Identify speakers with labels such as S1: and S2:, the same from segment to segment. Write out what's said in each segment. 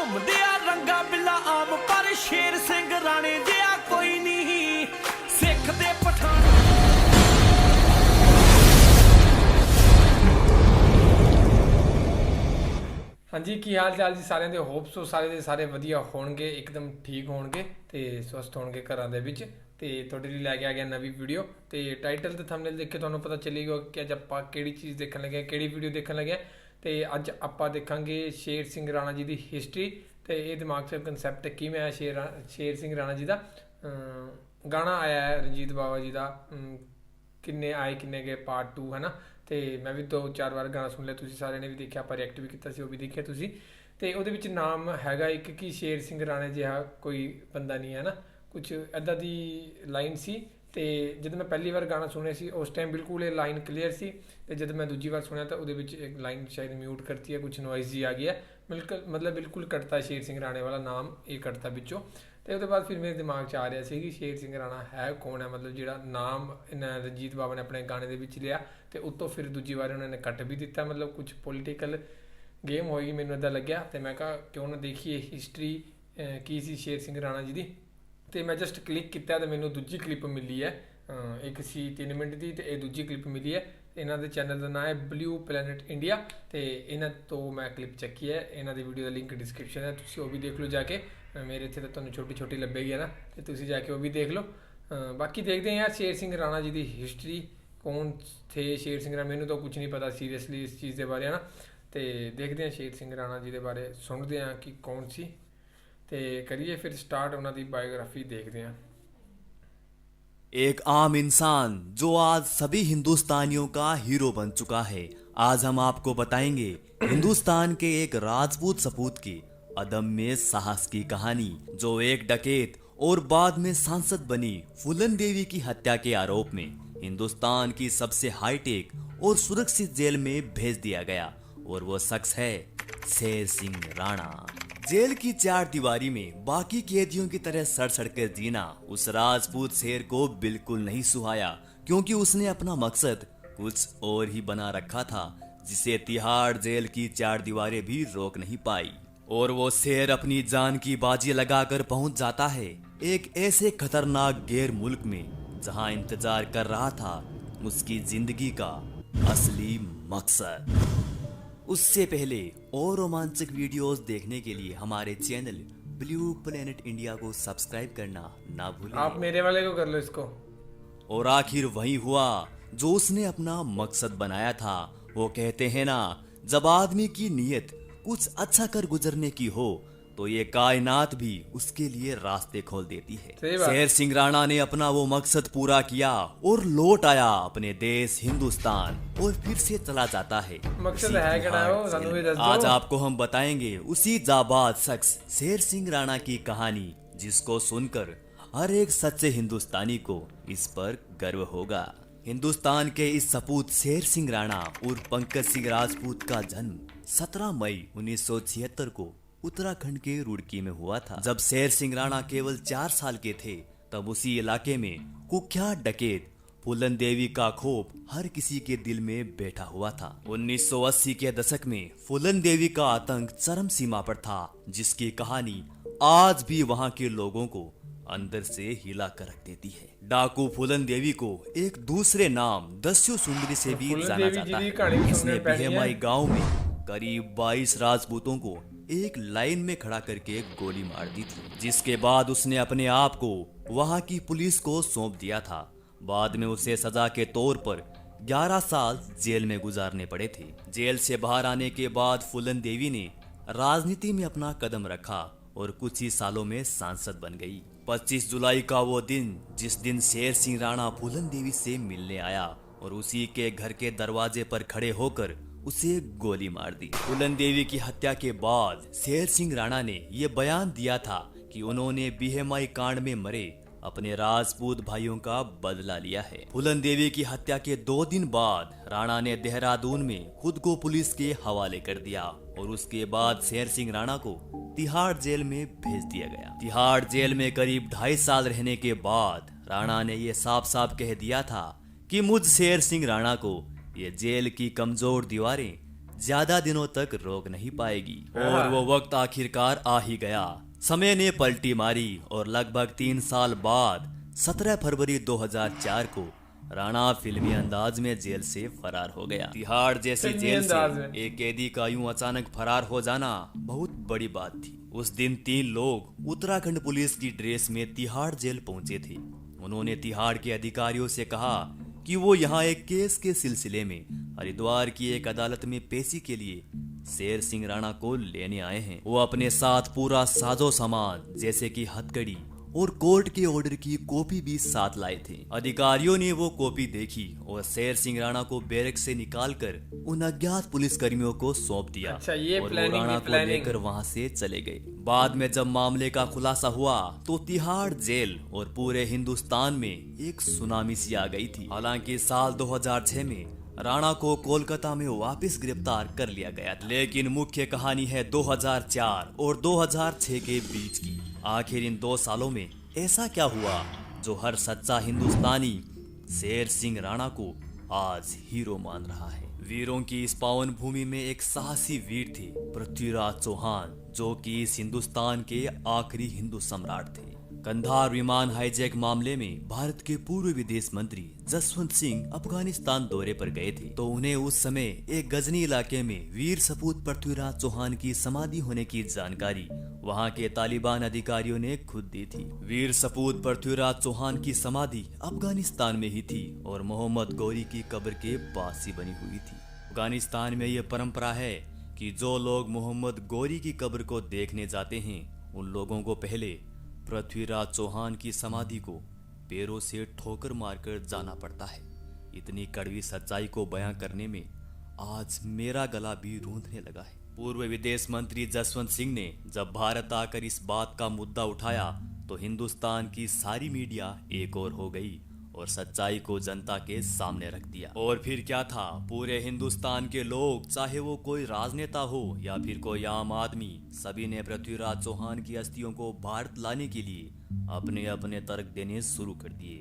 S1: घूमदे आ रंगा बिल्ला आम पर शेर सिंह राणे जिहा कोई नहीं सिख दे पठान।
S2: हाँ जी की हाल चाल जी सारिਆਂ ਦੇ ਹੋਪ ਸੋ ਸਾਰੇ ਦੇ ਸਾਰੇ ਵਧੀਆ ਹੋਣਗੇ ਇੱਕਦਮ ਠੀਕ ਹੋਣਗੇ ਤੇ ਸਵਸਥ ਹੋਣਗੇ ਘਰਾਂ ਦੇ ਵਿੱਚ ਤੇ ਤੁਹਾਡੇ ਲਈ ਲੈ ਕੇ ਆ ਗਿਆ ਨਵੀਂ ਵੀਡੀਓ ਤੇ ਟਾਈਟਲ ਤੇ ਥੰਬਨੇਲ ਦੇਖ ਕੇ ਤੁਹਾਨੂੰ ਪਤਾ ਚੱਲੇਗਾ ਕਿ ਅੱਜ ਆਪਾਂ ਕਿਹੜੀ ਚੀਜ਼ ਦੇਖਣ ਲੱਗੇ ਹਾਂ ਕਿਹੜੀ ਵੀਡੀਓ ਦੇਖਣ ਲੱਗੇ ਹਾਂ ਤੇ ਅੱਜ ਆਪਾਂ ਦੇਖਾਂਗੇ ਸ਼ੇਰ ਸਿੰਘ ਰਾਣਾ ਜੀ ਦੀ ਹਿਸਟਰੀ ਤੇ ਇਹ ਦਿਮਾਗ 'ਚ ਕਨਸੈਪਟ ਕਿਵੇਂ ਆਇਆ ਸ਼ੇਰ ਸਿੰਘ ਰਾਣਾ ਜੀ ਦਾ ਗਾਣਾ ਆਇਆ ਹੈ ਰਣਜੀਤ ਬਾਵਾ ਜੀ ਦਾ किन्ने आए किन्ने गए पार्ट 2 है ना तो मैं भी 2-4 बार गाना सुन लिया तुसी सारे ने भी देखा पर रिएक्ट भी किया वो भी देखिया तुसी तो वो नाम हैगा एक कि शेर सिंह राणे जिहा कोई बंदा नहीं है ना कुछ इदा दी लाइन सी तो जब मैं पहली बार गाना सुनिया सी उस टाइम बिल्कुल ये लाइन क्लीयर सी तो जब मैं दूजी बार सुनिया तो वो एक लाइन शायद म्यूट करती है कुछ नॉइज जी आ गया मतलब बिल्कुल कटता शेर सिंह राणे वाला नाम ये कटता बिचों तो उसके बाद फिर मेरे दिमाग च आ रहा सी कि शेर सिंह राणा है कौन है मतलब जो नाम इन्हें रंजीत बाबा ने अपने गाने के विच लिया तो उतों फिर दूजी बार उन्होंने कट भी दिता मतलब कुछ पोलीटिकल गेम होएगी मैनू इदा लग्या तो मैं कहा क्यों ना देखिए हिस्टरी की सी शेर सिंह राणा जी की तो मैं जस्ट क्लिक किया तो मैनू दूजी क्लिप मिली है एक सी 3 मिनट की तो यह दूजी क्लिप मिली है इन्हों के चैनल का नाम है ब्लू प्लैनेट इंडिया तो इन्हों तो मैं क्लिप चक्की है इन्हों की वीडियो का लिंक डिस्क्रिप्शन है तुम वो भी देख लो जाके मेरे इतने तो तुम्हें छोटी छोटी लभेगी है ना तो तुम जाके वो भी देख लो बाकी देखते हैं यार शेर सिंह राणा जी की हिस्टरी कौन थे शेर सिंह राणा मैनू तो कुछ नहीं पता सीरियसली इस चीज़ के बारे है ना तो देखते हैं शेर सिंह राणा जी के बारे सुनते हैं कि कौन सी तो करिए फिर स्टार्ट उन्होंने बायोग्राफी देखते हैं।
S3: एक आम इंसान जो आज सभी हिंदुस्तानियों का हीरो बन चुका है। आज हम आपको बताएंगे हिंदुस्तान के एक राजपूत सपूत की अदम्य साहस की कहानी जो एक डकैत और बाद में सांसद बनी फूलन देवी की हत्या के आरोप में हिंदुस्तान की सबसे हाईटेक और सुरक्षित जेल में भेज दिया गया और वो शख्स है शेर सिंह राणा। जेल की 4 दीवारी में बाकी कैदियों की तरह सड़ सड़ कर जीना उस राजपूत शेर को बिल्कुल नहीं सुहाया क्योंकि उसने अपना मकसद कुछ और ही बना रखा था जिसे तिहाड़ जेल की 4 दीवारें भी रोक नहीं पाई और वो शेर अपनी जान की बाजी लगाकर पहुंच जाता है एक ऐसे खतरनाक गैर मुल्क में जहां इंतजार कर रहा था उसकी जिंदगी का असली मकसद। उससे पहले और रोमांचक वीडियोस देखने के लिए हमारे चैनल ब्लू प्लैनेट इंडिया को सब्सक्राइब करना ना भूलें।
S2: आप मेरे वाले को कर लो इसको।
S3: और आखिर वही हुआ जो उसने अपना मकसद बनाया था। वो कहते हैं ना जब आदमी की नीयत कुछ अच्छा कर गुजरने की हो तो ये कायनात भी उसके लिए रास्ते खोल देती है। शेर सिंह राणा ने अपना वो मकसद पूरा किया और लौट आया अपने देश हिंदुस्तान और फिर से चला जाता है।
S2: मकसद है क्या?
S3: आज आपको हम बताएंगे उसी जाबाज शख्स शेर सिंह राणा की कहानी जिसको सुनकर हर एक सच्चे हिंदुस्तानी को इस पर गर्व होगा। हिंदुस्तान के इस सपूत शेर सिंह राणा और पंकज सिंह राजपूत का जन्म 17 मई 1976 को उत्तराखंड के रुड़की में हुआ था। जब शेर सिंह राणा केवल 4 साल के थे तब उसी इलाके में कुख्यात डकैत फूलन देवी का खौफ हर किसी के दिल में बैठा हुआ था। 1980 के दशक में फूलन देवी का आतंक चरम सीमा पर था जिसकी कहानी आज भी वहां के लोगों को अंदर से हिला कर रख देती है। डाकू फूलन देवी को एक दूसरे नाम दस्यु सुंदरी से भी जाना जाता है। इसने बीहेमाई गांव में करीब 22 राजपूतों को एक लाइन में खड़ा करके गोली मार दी थी जिसके बाद उसने अपने आप को वहां की पुलिस को सौंप दिया था। बाद में उसे सजा के तौर पर 11 साल जेल में गुजारने पड़े थे। जेल से बाहर आने के बाद फूलन देवी ने राजनीति में अपना कदम रखा और कुछ ही सालों में सांसद बन गई। 25 जुलाई का वो दिन जिस दिन शेर सिंह राणा फूलन देवी से मिलने आया और उसी के घर के दरवाजे पर खड़े होकर उसे गोली मार दी। फूलन देवी की हत्या के बाद शेर सिंह राणा ने यह बयान दिया था कि उन्होंने बीहेमाई कांड में मरे अपने राजपूत भाइयों का बदला लिया है। फूलन देवी की हत्या के 2 दिन बाद राणा ने देहरादून में खुद को पुलिस के हवाले कर दिया और उसके बाद शेर सिंह राणा को तिहाड़ जेल में भेज दिया गया। तिहाड़ जेल में करीब 2.5 साल रहने के बाद राणा ने यह साफ साफ कह दिया था कि मुझ शेर सिंह राणा को ये जेल की कमजोर दीवारें ज्यादा दिनों तक रोक नहीं पाएगी। और वो वक्त आखिरकार आ ही गया। समय ने पलटी मारी और लगभग 3 साल बाद 17 फरवरी 2004 को राणा फिल्मी अंदाज में जेल से फरार हो गया। तिहाड़ जैसी
S2: फिल्मी
S3: जेल से
S2: अंदाज में।
S3: एक कैदी का यूं अचानक फरार हो जाना बहुत बड़ी बात थी। उस दिन 3 लोग उत्तराखंड पुलिस की ड्रेस में तिहाड़ जेल पहुंचे थे। उन्होंने तिहाड़ के अधिकारियों से कहा कि वो यहाँ एक केस के सिलसिले में हरिद्वार की एक अदालत में पेशी के लिए शेर सिंह राणा को लेने आए हैं। वो अपने साथ पूरा साजो सामान जैसे कि हथकड़ी और कोर्ट के ऑर्डर की कॉपी भी साथ लाए थे। अधिकारियों ने वो कॉपी देखी और शेर सिंह राणा को बैरक से निकालकर उन अज्ञात पुलिस कर्मियों को सौंप दिया।
S2: अच्छा, ये
S3: और वो
S2: प्लानिंग
S3: राणा
S2: ही
S3: को
S2: प्लानिंग।
S3: लेकर वहां से चले गए। बाद में जब मामले का खुलासा हुआ तो तिहाड़ जेल और पूरे हिंदुस्तान में एक सुनामी सी आ गई थी। हालांकि साल 2006 में राणा को कोलकाता में वापस गिरफ्तार कर लिया गया था। लेकिन मुख्य कहानी है 2004 और 2006 के बीच की। आखिर इन 2 सालों में ऐसा क्या हुआ जो हर सच्चा हिंदुस्तानी शेर सिंह राणा को आज हीरो मान रहा है। वीरों की इस पावन भूमि में एक साहसी वीर थे, पृथ्वीराज चौहान, जो कि इस हिंदुस्तान के आखिरी हिंदू सम्राट थे। कंधार विमान हाईजैक मामले में भारत के पूर्व विदेश मंत्री जसवंत सिंह अफगानिस्तान दौरे पर गए थे, तो उन्हें उस समय एक गजनी इलाके में वीर सपूत पृथ्वीराज चौहान की समाधि होने की जानकारी वहां के तालिबान अधिकारियों ने खुद दी थी। वीर सपूत पृथ्वीराज चौहान की समाधि अफगानिस्तान में ही थी और मोहम्मद गौरी की कब्र के पास ही बनी हुई थी। अफगानिस्तान में यह परंपरा है कि जो लोग मोहम्मद गौरी की कब्र को देखने जाते हैं उन लोगों को पहले पृथ्वीराज चौहान की समाधि को पैरों से ठोकर मारकर जाना पड़ता है। इतनी कड़वी सच्चाई को बयां करने में आज मेरा गला भी रूंधने लगा है। पूर्व विदेश मंत्री जसवंत सिंह ने जब भारत आकर इस बात का मुद्दा उठाया तो हिंदुस्तान की सारी मीडिया एक ओर हो गई और सच्चाई को जनता के सामने रख दिया। और फिर क्या था, पूरे हिंदुस्तान के लोग, चाहे वो कोई राजनेता हो या फिर कोई आम आदमी, सभी ने पृथ्वीराज चौहान की अस्थियों को भारत लाने के लिए अपने अपने तर्क देने शुरू कर दिए,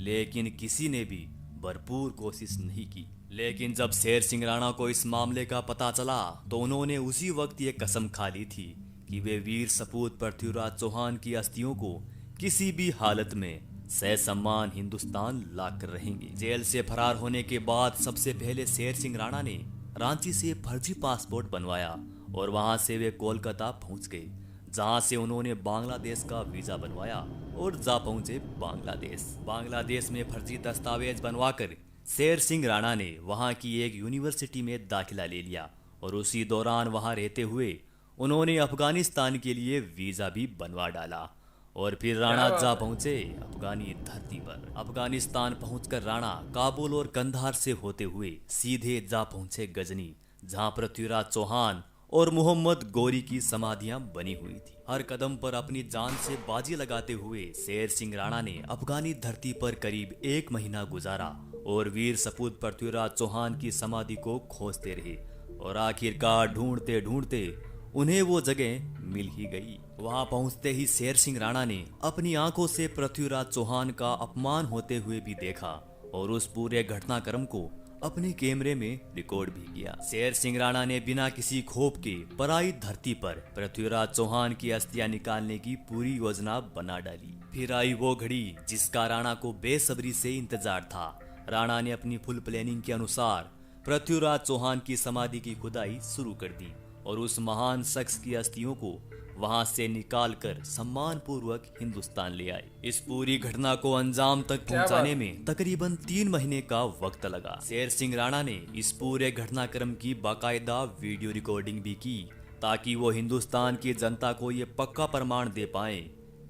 S3: लेकिन किसी ने भी भरपूर कोशिश नहीं की। लेकिन जब शेर सिंह राणा को इस मामले का पता चला तो उन्होंने उसी वक्त ये कसम खा ली थी कि वे वीर सपूत पृथ्वीराज चौहान की अस्थियों को किसी भी हालत में ससम्मान हिंदुस्तान लाकर रहेंगे। जेल से फरार होने के बाद सबसे पहले शेर सिंह राणा ने रांची से फर्जी पासपोर्ट बनवाया और वहां से वे कोलकाता पहुंच गए, जहां से उन्होंने बांग्लादेश का वीजा बनवाया और जा पहुंचे बांग्लादेश। बांग्लादेश में फर्जी दस्तावेज बनवाकर शेर सिंह राणा ने वहां की एक यूनिवर्सिटी में दाखिला ले लिया और उसी दौरान वहां रहते हुए उन्होंने अफगानिस्तान के लिए वीजा भी बनवा डाला। और फिर राणा जा पहुंचे अफगानी धरती पर। अफगानिस्तान पहुंचकर राणा काबुल और कंधार से होते हुए सीधे जा पहुंचे गजनी, जहां पृथ्वीराज चौहान और मोहम्मद गौरी की समाधियां बनी हुई थी। हर कदम पर अपनी जान से बाजी लगाते हुए शेर सिंह राणा ने अफगानी धरती पर करीब 1 महीना गुजारा और वीर सपूत पृथ्वीराज चौहान की समाधि को खोजते रहे और आखिरकार ढूंढते ढूंढते उन्हें वो जगह मिल ही गई। वहां पहुंचते ही शेर सिंह राणा ने अपनी आंखों से पृथ्वीराज चौहान का अपमान होते हुए भी देखा और उस पूरे घटनाक्रम को अपने कैमरे में रिकॉर्ड भी किया। शेर सिंह राणा ने बिना किसी खौफ के पराई धरती पर पृथ्वीराज चौहान की अस्थियां निकालने की पूरी योजना बना डाली। फिर आई वो घड़ी जिसका राणा को बेसब्री से इंतजार था। राणा ने अपनी फुल प्लानिंग के अनुसार पृथ्वीराज चौहान की समाधि की खुदाई शुरू कर दी और उस महान शख्स की अस्थियों को वहां से निकालकर सम्मान पूर्वक हिंदुस्तान ले आए। इस पूरी घटना को अंजाम तक पहुंचाने में तकरीबन 3 महीने का वक्त लगा। शेर सिंह राणा ने इस पूरे घटनाक्रम की बाकायदा वीडियो रिकॉर्डिंग भी की ताकि वो हिंदुस्तान की जनता को ये पक्का प्रमाण दे पाए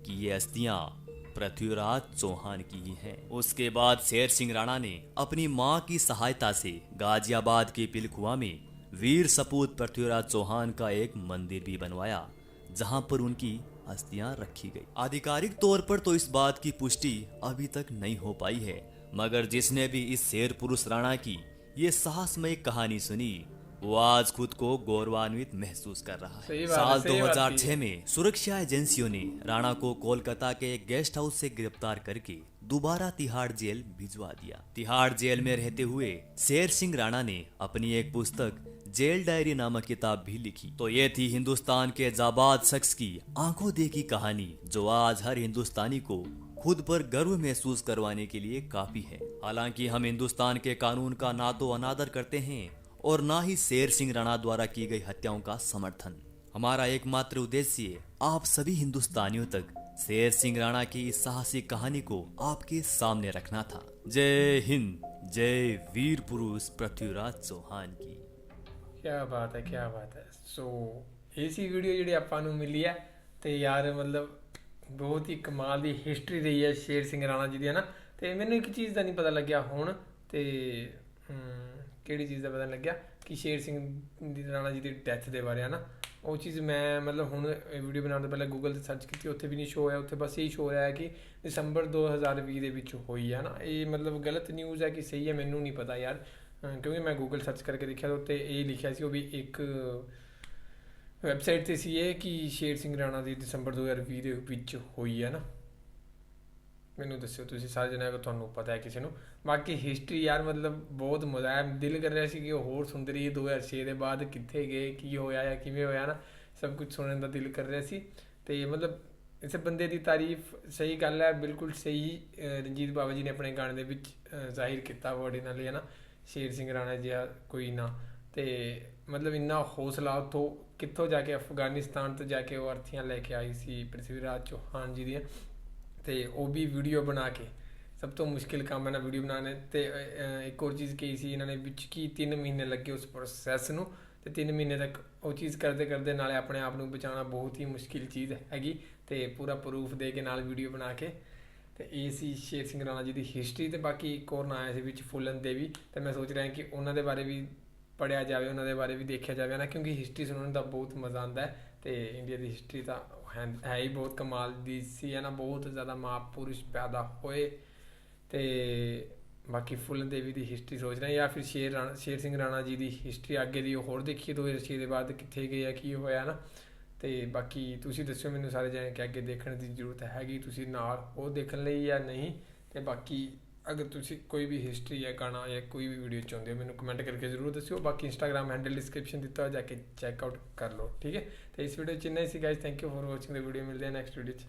S3: कि ये अस्थियां पृथ्वीराज चौहान की ही हैं। उसके बाद शेर सिंह राणा ने अपनी मां की सहायता से गाजियाबाद के पिलखुआ में वीर सपूत पृथ्वीराज चौहान का एक मंदिर भी बनवाया, जहां पर उनकी अस्थियां रखी गई। आधिकारिक तौर पर तो इस बात की पुष्टि अभी तक नहीं हो पाई है, मगर जिसने भी इस शेर पुरुष राणा की ये साहसमय कहानी सुनी वो आज खुद को गौरवान्वित महसूस कर रहा है।
S2: सही बात है,
S3: साल
S2: सही बात
S3: 2006 में सुरक्षा एजेंसियों ने राणा को कोलकाता के एक गेस्ट हाउस से गिरफ्तार करके दोबारा तिहाड़ जेल भिजवा दिया। तिहाड़ जेल में रहते हुए शेर सिंह राणा ने अपनी एक पुस्तक जेल डायरी नामक किताब भी लिखी। तो ये थी हिंदुस्तान के जाबाज शख्स की आंखों देखी कहानी, जो आज हर हिंदुस्तानी को खुद पर गर्व महसूस करवाने के लिए काफी है। हालांकि हम हिंदुस्तान के कानून का ना तो अनादर करते हैं और ना ही शेर सिंह राणा द्वारा की गई हत्याओं का समर्थन। हमारा एकमात्र उद्देश्य आप सभी हिंदुस्तानियों तक शेर सिंह राणा की इस साहसिक कहानी को आपके सामने रखना था। जय हिंद, जय वीर पुरुष पृथ्वीराज चौहान की।
S2: क्या बात है, क्या बात है। सो ऐसी वीडियो जी ਆਪਾਂ ਨੂੰ ਮਿਲੀ ਹੈ ਤੇ ਯਾਰ ਮਤਲਬ ਬਹੁਤ ਹੀ ਕਮਾਲ ਦੀ ਹਿਸਟਰੀ ਰਹੀ ਹੈ ਸ਼ੇਰ ਸਿੰਘ ਰਾਣਾ ਜੀ ਦੀ, ਹੈ ਨਾ। ਤੇ ਮੈਨੂੰ ਇੱਕ ਚੀਜ਼ ਦਾ ਨਹੀਂ ਪਤਾ ਲੱਗਿਆ ਹੁਣ, ਤੇ ਕਿਹੜੀ ਚੀਜ਼ ਦਾ ਪਤਾ ਲੱਗਿਆ ਕਿ ਸ਼ੇਰ ਸਿੰਘ ਰਾਣਾ ਜੀ ਦੀ ਡੈਥ ਦੇ ਬਾਰੇ, ਹੈ ਨਾ। ਉਹ ਚੀਜ਼ ਮੈਂ ਮਤਲਬ ਹੁਣ ਵੀਡੀਓ ਬਣਾਉਣ ਤੋਂ ਪਹਿਲਾਂ ਗੂਗਲ 'ਤੇ ਸਰਚ ਕੀਤੀ, ਉੱਥੇ ਵੀ ਨਹੀਂ ਸ਼ੋ ਹੋਇਆ। ਉੱਥੇ ਬਸ ਇਹੀ ਸ਼ੋ ਹੋਇਆ ਕਿ ਦਸੰਬਰ 2020 ਦੇ ਵਿੱਚ ਹੋਈ ਹੈ ਨਾ। ਇਹ ਮਤਲਬ ਗਲਤ ਨਿਊਜ਼ ਹੈ ਕਿ ਸਹੀ ਹੈ ਮੈਨੂੰ ਨਹੀਂ ਪਤਾ ਯਾਰ, ਕਿਉਂਕਿ ਮੈਂ ਗੂਗਲ ਸਰਚ ਕਰਕੇ ਦੇਖਿਆ ਤਾਂ ਉੱਤੇ ਇਹ ਲਿਖਿਆ ਸੀ, ਉਹ ਵੀ ਇੱਕ ਵੈਬਸਾਈਟ 'ਤੇ ਸੀ ਇਹ ਕਿ ਸ਼ੇਰ ਸਿੰਘ ਰਾਣਾ ਦੀ ਦਸੰਬਰ 2020 ਦੇ ਵਿੱਚ ਹੋਈ ਹੈ ਨਾ। ਮੈਨੂੰ ਦੱਸਿਓ ਤੁਸੀਂ ਸਾਰੇ ਜਣੇ ਅਗਰ ਤੁਹਾਨੂੰ ਪਤਾ ਹੈ ਕਿਸੇ ਨੂੰ। ਬਾਕੀ ਹਿਸਟਰੀ ਯਾਰ ਮਤਲਬ ਬਹੁਤ ਮਜ਼ਾ ਆਇਆ, ਦਿਲ ਕਰ ਰਿਹਾ ਸੀ ਕਿ ਉਹ ਹੋਰ ਸੁਣਦੇ ਰਹੀਏ। 2006 ਦੇ ਬਾਅਦ ਕਿੱਥੇ ਗਏ, ਕੀ ਹੋਇਆ ਜਾਂ ਕਿਵੇਂ ਹੋਇਆ ਨਾ, ਸਭ ਕੁਝ ਸੁਣਨ ਦਾ ਦਿਲ ਕਰ ਰਿਹਾ ਸੀ। ਅਤੇ ਮਤਲਬ ਇਸ ਬੰਦੇ ਦੀ ਤਾਰੀਫ ਸਹੀ ਗੱਲ ਹੈ, ਬਿਲਕੁਲ ਸਹੀ ਰਣਜੀਤ ਬਾਵਾ ਜੀ ਨੇ ਆਪਣੇ ਗਾਣੇ ਦੇ ਵਿੱਚ ਜ਼ਾਹਿਰ ਕੀਤਾ ਵਰਡ ਇਹਨਾਂ ਲਈ, ਹੈ ਨਾ। ਸ਼ੇਰ ਸਿੰਘ ਰਾਣਾ ਜਿਹਾ ਕੋਈ ਨਾ, ਅਤੇ ਮਤਲਬ ਇੰਨਾ ਹੌਸਲਾ ਉੱਥੋਂ ਕਿੱਥੋਂ ਜਾ ਕੇ ਅਫਗਾਨਿਸਤਾਨ ਤੋਂ ਜਾ ਕੇ ਉਹ ਅਰਥੀਆਂ ਲੈ ਕੇ ਆਈ ਸੀ ਪ੍ਰਿਥਵੀਰਾਜ ਚੌਹਾਨ ਜੀ ਦੀਆਂ, ਅਤੇ ਉਹ ਵੀ ਵੀਡੀਓ ਬਣਾ ਕੇ। ਸਭ ਤੋਂ ਮੁਸ਼ਕਿਲ ਕੰਮ ਹੈ ਨਾ ਵੀਡੀਓ ਬਣਾਉਣੇ। ਅਤੇ ਇੱਕ ਹੋਰ ਚੀਜ਼ ਕਹੀ ਸੀ ਇਹਨਾਂ ਨੇ ਵਿੱਚ ਕਿ 3 ਮਹੀਨੇ ਲੱਗੇ ਉਸ ਪ੍ਰੋਸੈਸ ਨੂੰ, ਅਤੇ 3 ਮਹੀਨੇ ਤੱਕ ਉਹ ਚੀਜ਼ ਕਰਦੇ ਕਰਦੇ ਨਾਲੇ ਆਪਣੇ ਆਪ ਨੂੰ ਬਚਾਉਣਾ ਬਹੁਤ ਹੀ ਮੁਸ਼ਕਿਲ ਚੀਜ਼ ਹੈਗੀ, ਅਤੇ ਪੂਰਾ ਪ੍ਰੂਫ ਦੇ ਕੇ ਨਾਲ ਵੀਡੀਓ ਬਣਾ ਕੇ। ਅਤੇ ਇਹ ਸੀ ਸ਼ੇਰ ਸਿੰਘ ਰਾਣਾ ਜੀ ਦੀ ਹਿਸਟਰੀ। ਅਤੇ ਬਾਕੀ ਇੱਕ ਹੋਰ ਨਾਂ ਆਇਆ ਸੀ ਵਿੱਚ ਫੁੱਲਨ ਦੇਵੀ, ਅਤੇ ਮੈਂ ਸੋਚ ਰਿਹਾ ਕਿ ਉਹਨਾਂ ਦੇ ਬਾਰੇ ਵੀ ਪੜ੍ਹਿਆ ਜਾਵੇ, ਉਹਨਾਂ ਦੇ ਬਾਰੇ ਵੀ ਦੇਖਿਆ ਜਾਵੇ ਨਾ, ਕਿਉਂਕਿ ਹਿਸਟਰੀ ਸੁਣਨ ਦਾ ਬਹੁਤ ਮਜ਼ਾ ਆਉਂਦਾ ਹੈ। ਅਤੇ ਇੰਡੀਆ ਦੀ ਹਿਸਟਰੀ ਤਾਂ ਹੈ ਹੀ ਬਹੁਤ ਕਮਾਲ ਦੀ ਸੀ, ਹੈ ਨਾ। ਬਹੁਤ ਜ਼ਿਆਦਾ ਮਹਾਂਪੁਰਸ਼ ਪੈਦਾ ਹੋਏ। ਅਤੇ ਬਾਕੀ ਫੁੱਲਨ ਦੇਵੀ ਦੀ ਹਿਸਟਰੀ ਸੋਚ ਰਹੇ ਜਾਂ ਫਿਰ ਸ਼ੇਰ ਸਿੰਘ ਰਾਣਾ ਜੀ ਦੀ ਹਿਸਟਰੀ ਅੱਗੇ ਦੀ ਹੋਰ ਦੇਖੀਏ 2006 ਦੇ ਬਾਅਦ ਕਿੱਥੇ ਗਏ ਆ, ਕੀ ਹੋਇਆ ਨਾ। ਅਤੇ ਬਾਕੀ ਤੁਸੀਂ ਦੱਸਿਓ ਮੈਨੂੰ ਸਾਰੇ ਜਣੇ ਕਿ ਅੱਗੇ ਦੇਖਣ ਦੀ ਜ਼ਰੂਰਤ ਹੈਗੀ ਤੁਸੀਂ ਨਾਲ ਉਹ ਦੇਖਣ ਲਈ ਜਾਂ ਨਹੀਂ। ਅਤੇ ਬਾਕੀ ਅਗਰ ਤੁਸੀਂ ਕੋਈ ਵੀ ਹਿਸਟਰੀ ਜਾਂ ਗਾਣਾ ਜਾਂ ਕੋਈ ਵੀ ਵੀਡੀਓ ਚਾਹੁੰਦੇ ਹੋ ਮੈਨੂੰ ਕਮੈਂਟ ਕਰਕੇ ਜ਼ਰੂਰ ਦੱਸਿਓ। ਬਾਕੀ ਇੰਸਟਾਗ੍ਰਾਮ ਹੈਂਡਲ ਡਿਸਕ੍ਰਿਪਸ਼ਨ ਦਿੱਤਾ ਹੋਇਆ, ਜਾ ਕੇ ਚੈੱਕਆਊਟ ਕਰ ਲਓ, ਠੀਕ ਹੈ। ਅਤੇ ਇਸ ਵੀਡੀਓ 'ਚ ਇੰਨਾ ਹੀ ਸੀ guys. Thank you for watching the video. ਮਿਲਦੇ ਹਾਂ ਨੈਕਸਟ ਵੀਡੀਓ 'ਚ।